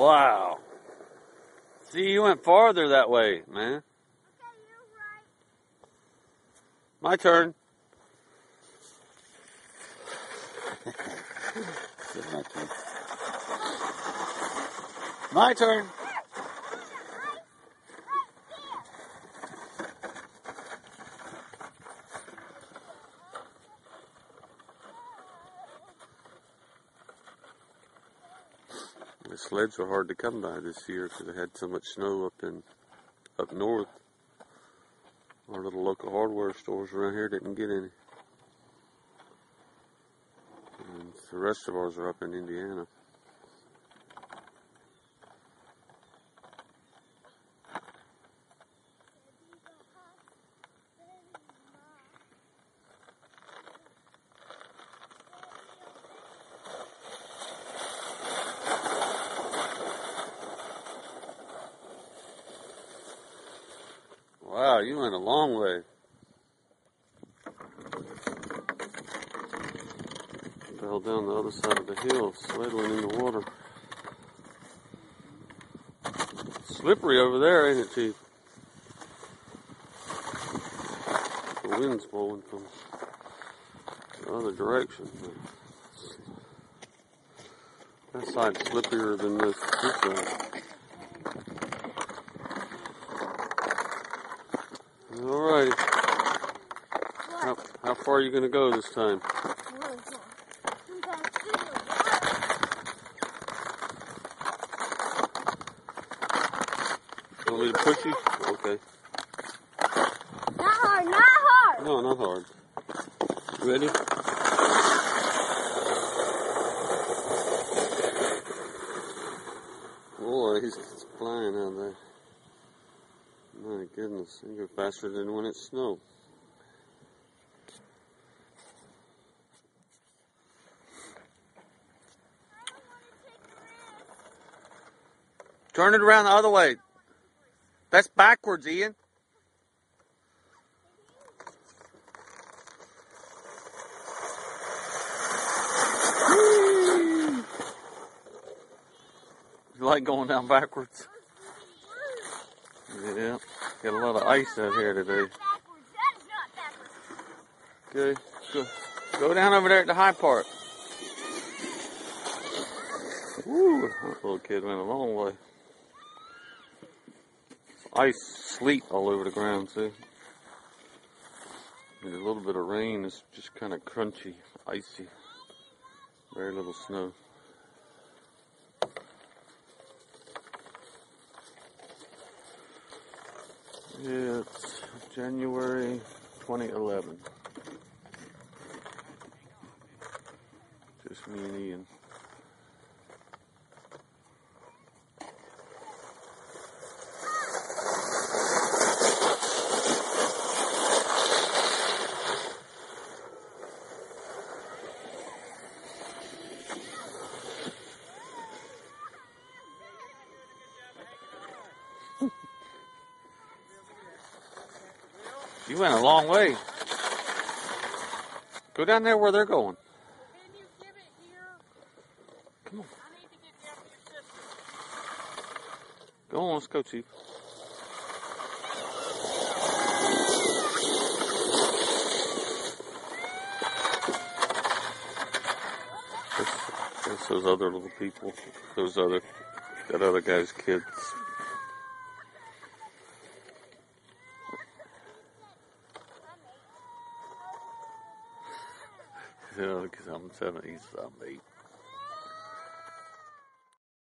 Wow. See, you went farther that way, man. My turn. My turn. The sleds were hard to come by this year because they had so much snow up north. Our little local hardware stores around here didn't get any. And the rest of ours are up in Indiana. Wow, you went a long way. Fell down the other side of the hill, sliddling in the water. Slippery over there, ain't it, Chief? The wind's blowing from the other direction. That side's slippier than this side. Alrighty. How far are you going to go this time? Want me to push you? Okay. Not hard, not hard. No, not hard. Ready? Boy, he's flying out there. My goodness, you go faster than when it snowed. Turn it around the other way. That's backwards, Ian. You like going down backwards? Yeah, got a lot of ice out here today. Okay, go down over there at the high part. Woo, that little kid went a long way. Ice, sleet all over the ground too. And a little bit of rain. It's just kind of crunchy, icy. Very little snow. It's January 2011. Just me and Ian. You went a long way. Go down there where they're going. Can you give it here? Come on. I need to get down to your sister. Go on, let's go, Chief. There's those other little people. That other guy's kids. Yeah, because I'm 7, he's 8.